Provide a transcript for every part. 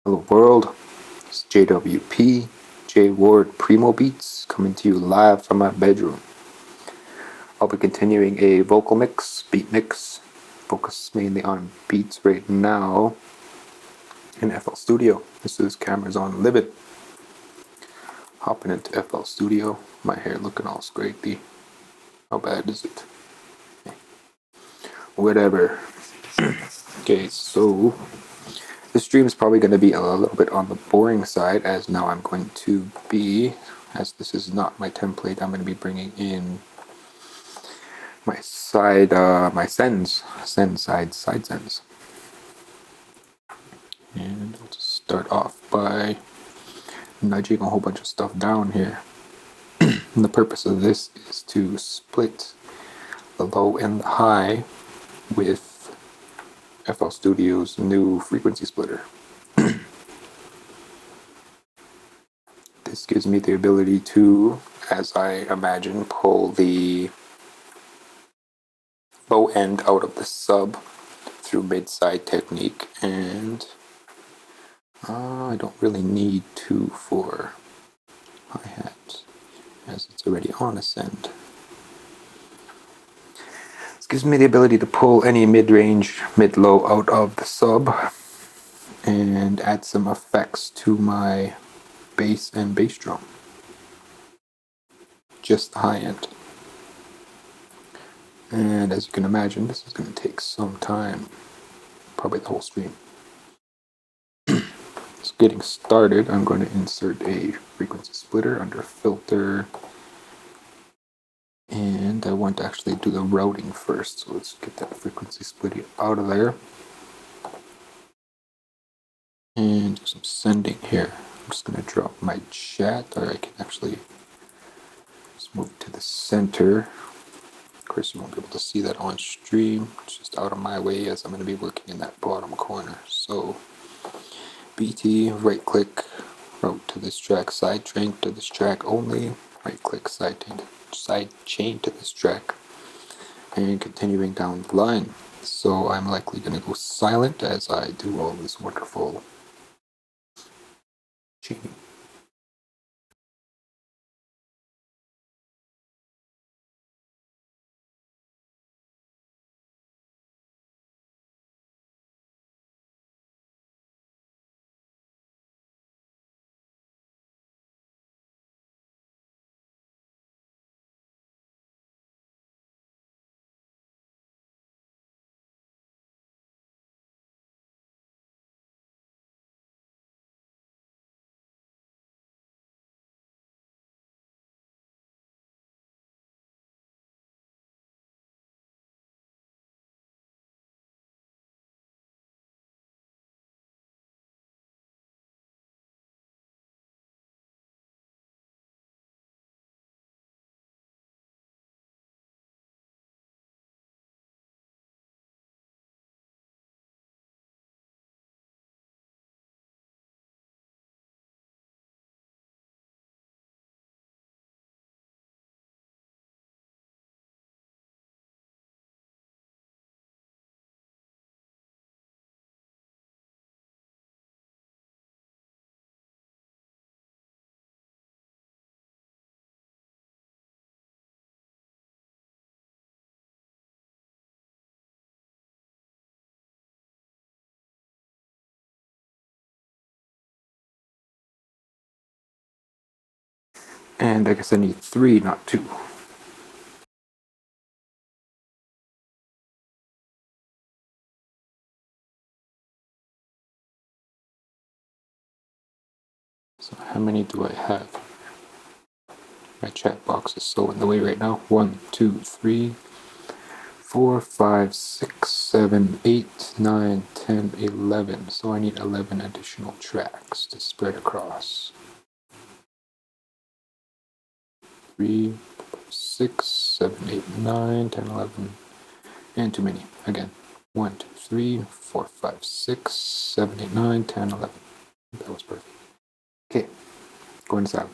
Hello world, it's JWP, J.Ward Primo Beats, coming to you live from my bedroom. I'll be continuing a vocal mix, beat mix, focus mainly on beats right now in FL Studio. This is CamRizon Livin. Hopping into FL Studio, my hair looking all scrapey. How bad is it? Whatever. Okay, so this stream is probably going to be a little bit on the boring side, as now I'm going to be, as this is not my template, I'm going to be bringing in my my sends, side sends. And I'll just start off by nudging a whole bunch of stuff down here. And the purpose of this is to split the low and the high with FL Studio's new frequency splitter. This gives me the ability to, as I imagine, pull the low end out of the sub through mid-side technique, and I don't really need to for hi-hat, as it's already on a send. This gives me the ability to pull any mid-range, mid-low out of the sub and add some effects to my bass and bass drum. Just the high end. And as you can imagine, this is going to take some time, probably the whole stream. So getting started, I'm going to insert a frequency splitter under filter, and I want to actually do the routing first, so let's get that frequency splitter out of there and do some sending here. I'm just going to drop my chat, or I can actually just move to the center. Of course, you won't be able to see that on stream. It's just out of my way, as I'm going to be working in that bottom corner. So BT, right click, route to this track, side chain to this track only, right click, side chain to this track, and continuing down the line. So I'm likely going to go silent as I do all this wonderful chaining. And I guess I need 3, not 2. So how many do I have? My chat box is so in the way right now. 1, 2, 3, 4, 5, 6, 7, 8, 9, 10, 11. So I need 11 additional tracks to spread across. 3, 6, 7, 8, 9, 10, 11. And too many. Again. 1, 2, 3, 4, 5, 6, 7, 8, 9, 10, 11. That was perfect. Okay. Go inside.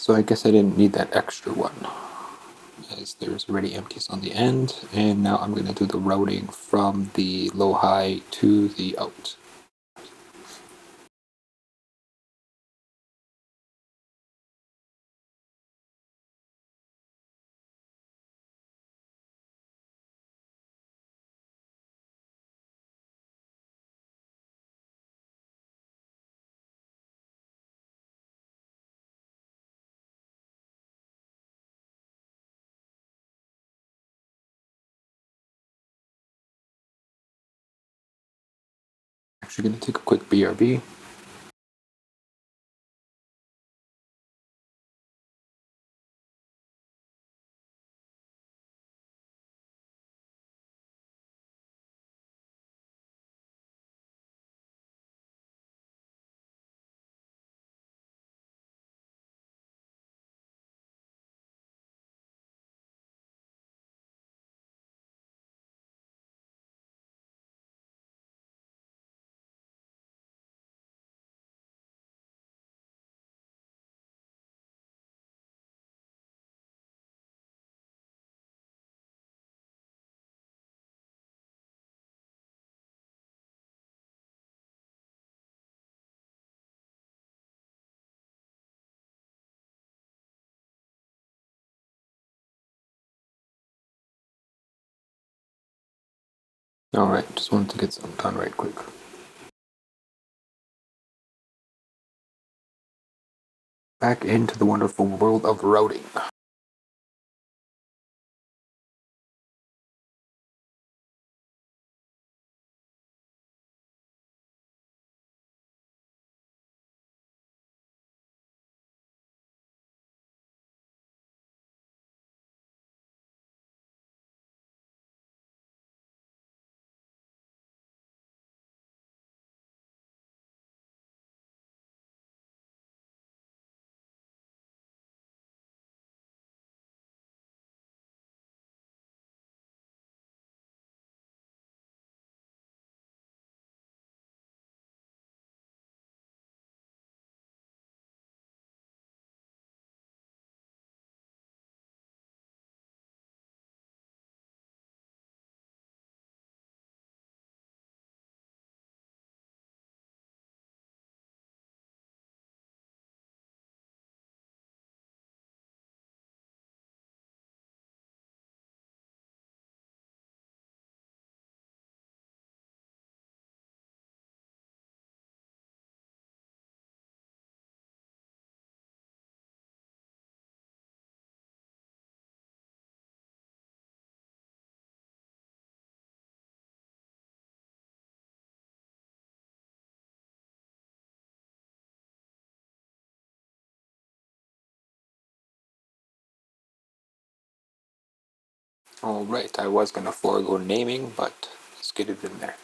So I guess I didn't need that extra one, as there's already empties on the end. And now I'm going to do the routing from the low high to the out. Actually going to take a quick BRB. Alright, just wanted to get something done right quick. Back into the wonderful world of routing. Alright, I was going to forego naming, but let's get it in there.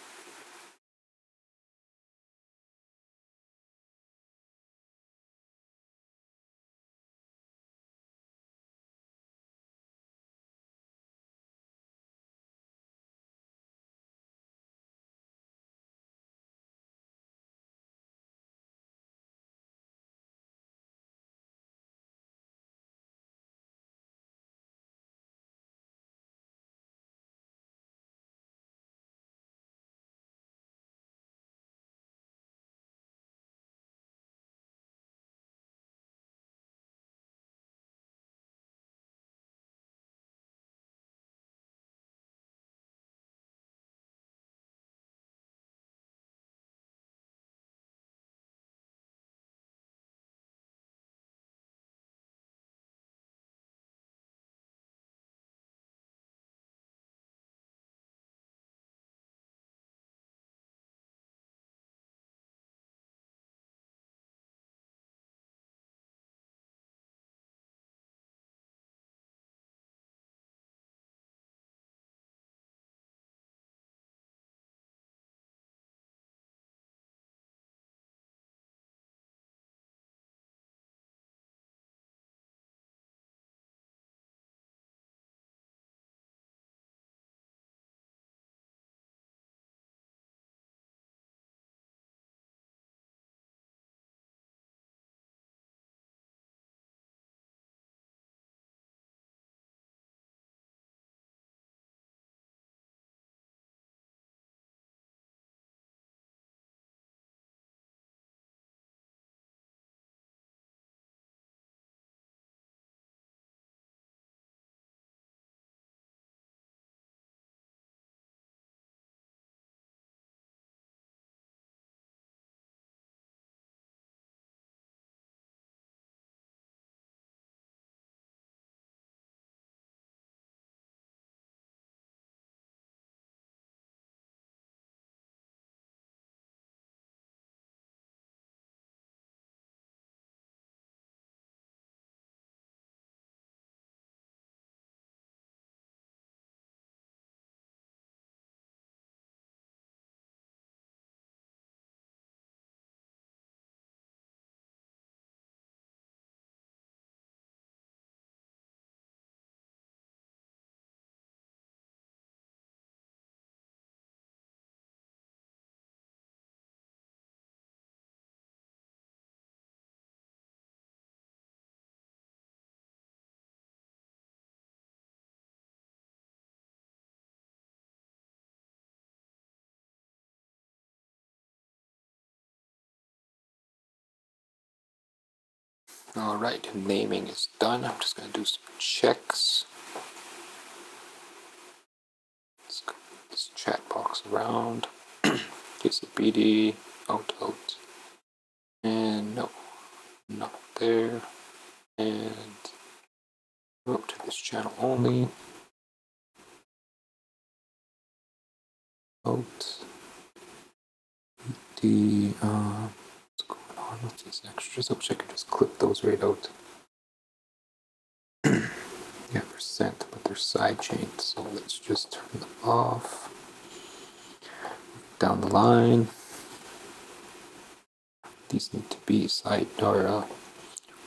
Alright, naming is done. I'm just going to do some checks. Let's go this chat box around. Case of BD, out, and no, not there. And go up to this channel only. Out. What's going on with these extras? I wish I could just clip those right out. Yeah, they're sent, but they're sidechained, so let's just turn them off. Down the line, these need to be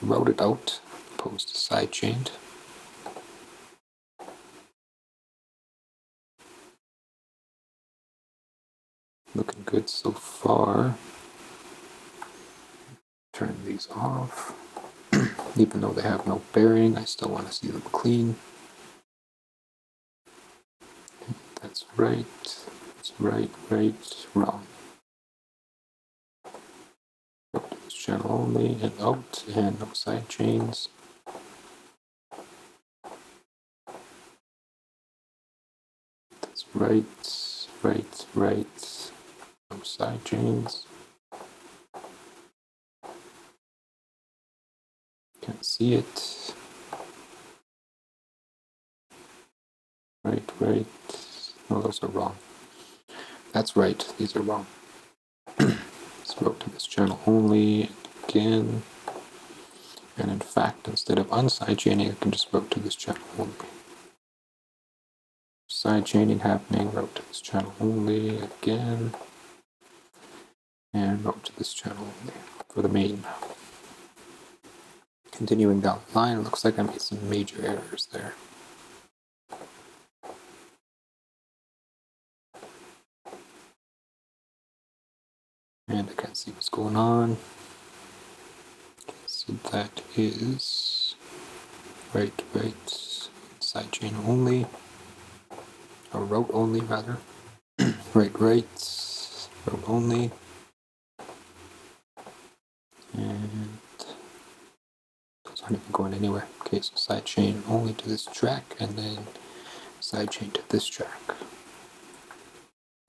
routed out, opposed to sidechained. Looking good so far. Turn these off. Even though they have no bearing, I still want to see them clean. That's right. That's right, wrong. Up to this channel only, and out, and no side chains. That's right. No side chains. Can't see it. Right. No, those are wrong. That's right, these are wrong. Let's route to this channel only again. And in fact, instead of unside chaining, I can just route to this channel only. Side chaining happening, route to this channel only again. And route to this channel only for the main. Continuing down the line, it looks like I made some major errors there. And I can't see what's going on. So that is right, side chain only, or route only rather. right, route only. And those aren't even going anywhere. Okay, so side chain only to this track, and then side chain to this track.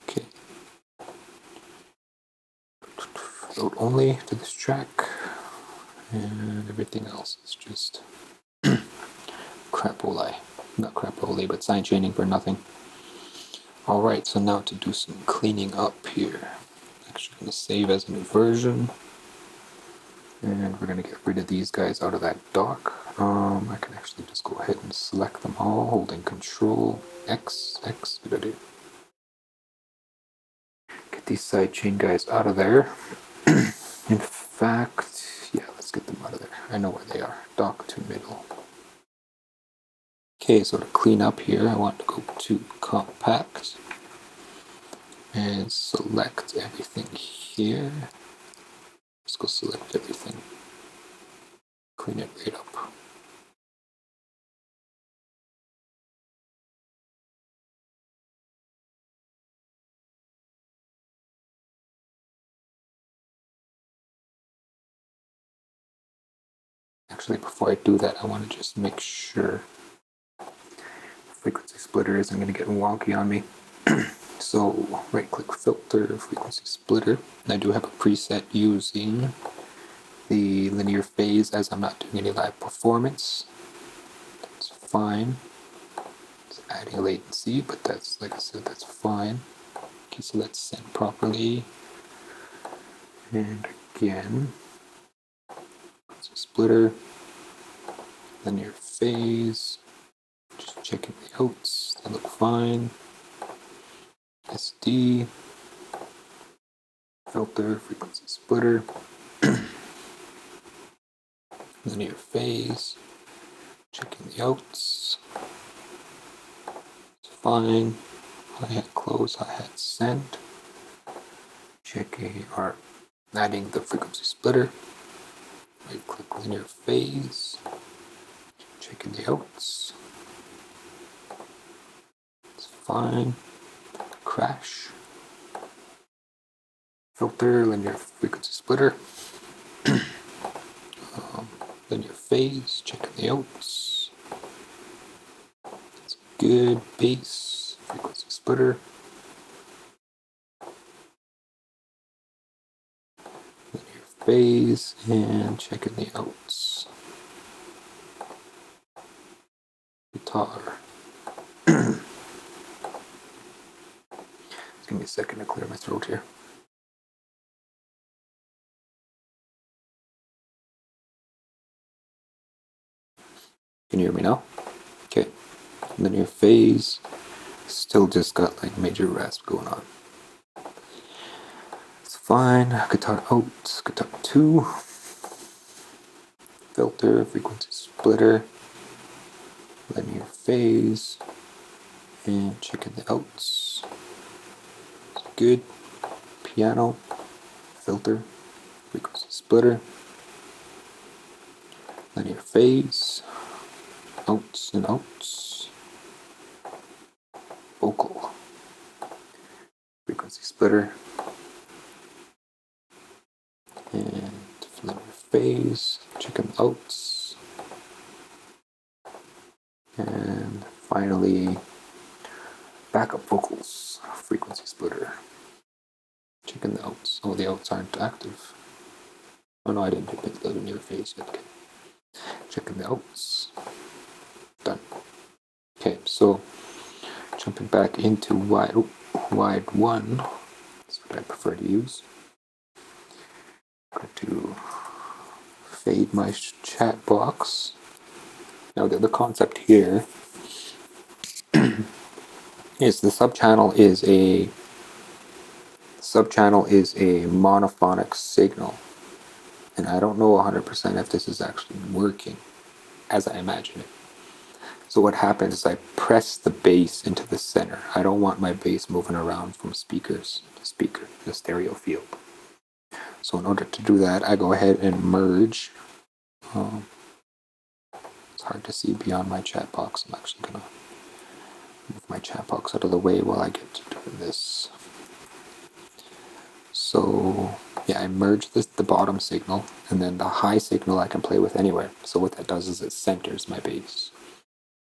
Okay. Route only to this track, and everything else is just crapoli. Not crapoli, but side chaining for nothing. Alright, so now to do some cleaning up here. Actually going to save as a new version. And we're going to get rid of these guys out of that dock. I can actually just go ahead and select them all, holding Control X. What do I do? Get these sidechain guys out of there. In fact, yeah, let's get them out of there. I know where they are. Dock to middle. Okay, so to clean up here, I want to go to Compact and select everything here. Let's go select everything. Clean it right up. Actually, before I do that, I want to just make sure frequency splitter isn't going to get wonky on me. So right click filter, frequency splitter. And I do have a preset using the linear phase as I'm not doing any live performance. That's fine. It's adding latency, but that's, like I said, that's fine. Okay, so let's send properly. And again, frequency splitter, linear phase. Just checking the outs, they look fine. SD, filter, frequency splitter, linear phase, checking the outs, it's fine. Hi-hat close, hi-hat send, checking or adding the frequency splitter, right click linear phase, checking the outs, it's fine. Crash, filter, linear frequency splitter, phase, checking the outs. That's good. Bass, frequency splitter. Linear phase, and checking the outs. Guitar. Just give me a second to clear my throat here. Can you hear me now? Okay. Linear phase. Still just got like major rasp going on. It's fine. Guitar out. Guitar 2. Filter. Frequency splitter. Linear phase. And checking the outs. It's good. Piano. Filter. Frequency splitter. Linear phase. Outs and outs. Vocal. Frequency splitter. And linear phase. Checking the outs. And finally, backup vocals. Frequency splitter. Checking the outs. Oh, the outs aren't active. Oh no, I didn't hit the linear phase yet. Okay. Checking the outs. Done. Okay, so jumping back into wide 1. That's what I prefer to use. I'm going to fade my chat box. Now the concept here is the subchannel is a monophonic signal, and I don't know 100% if this is actually working as I imagine it. So what happens is I press the bass into the center. I don't want my bass moving around from speakers to speaker, the stereo field. So in order to do that, I go ahead and merge. It's hard to see beyond my chat box. I'm actually going to move my chat box out of the way while I get to do this. So yeah, I merge the bottom signal, and then the high signal I can play with anywhere. So what that does is it centers my bass.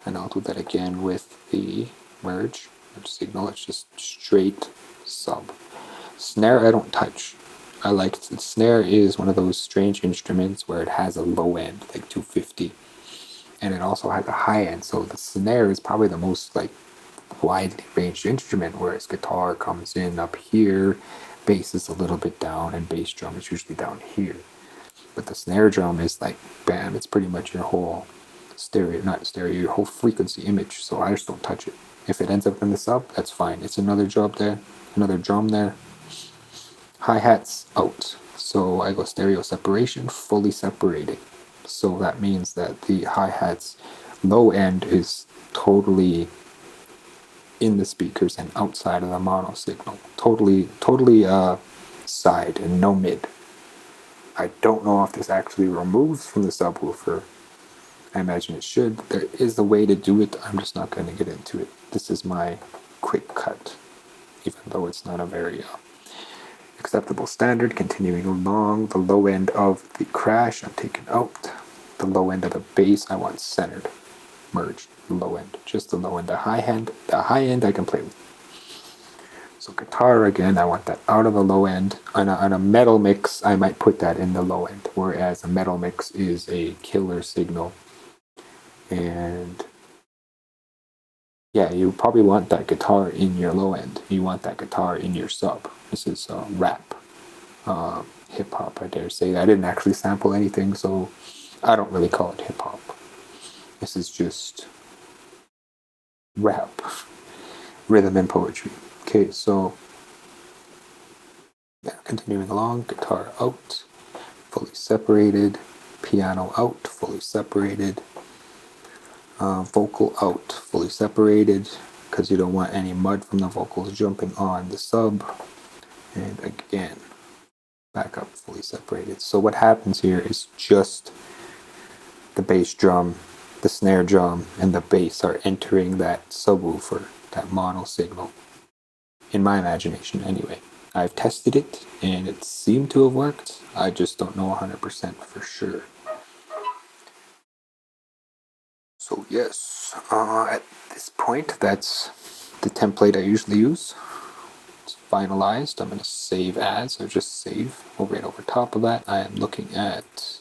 And I'll do that again with the merge signal. It's just straight sub. Snare I don't touch. I like it. Snare is one of those strange instruments where it has a low end, like 250, and it also has a high end. So the snare is probably the most like widely ranged instrument, whereas guitar comes in up here, bass is a little bit down, and bass drum is usually down here. But the snare drum is like bam, it's pretty much your whole your whole frequency image. So I just don't touch it. If it ends up in the sub, that's fine. It's another drum there. Hi-hats out. So I go stereo separation, fully separated. So that means that the hi-hats low end is totally in the speakers and outside of the mono signal. Totally side and no mid. I don't know if this actually removes from the subwoofer. I imagine it should. There is a way to do it. I'm just not going to get into it. This is my quick cut, even though it's not a very acceptable standard. Continuing along, the low end of the crash I'm taking out. The low end of the bass I want centered, merged. Low end, just the low end. The high end I can play with. So guitar again, I want that out of the low end. On a metal mix, I might put that in the low end, whereas a metal mix is a killer signal. And yeah, you probably want that guitar in your low end. You want that guitar in your sub. This is rap, hip hop, I dare say. I didn't actually sample anything, so I don't really call it hip hop. This is just rap, rhythm and poetry. Okay, so yeah, continuing along, guitar out, fully separated, piano out, fully separated, vocal out, fully separated, because you don't want any mud from the vocals jumping on the sub. And again, back up, fully separated. So what happens here is just the bass drum, the snare drum, and the bass are entering that subwoofer, that mono signal. In my imagination, anyway. I've tested it, and it seemed to have worked. I just don't know 100% for sure. So yes, at this point, that's the template I usually use. It's finalized. I'm going to save as, or just save right over top of that. I am looking at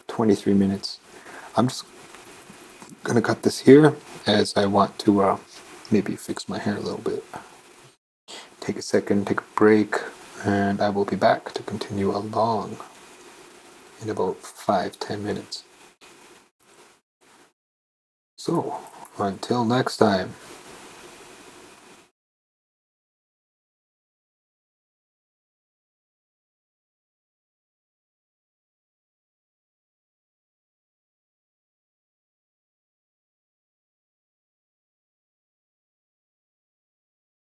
23 minutes. I'm just going to cut this here as I want to maybe fix my hair a little bit. Take a second, take a break, and I will be back to continue along in about 5-10 minutes. So, until next time.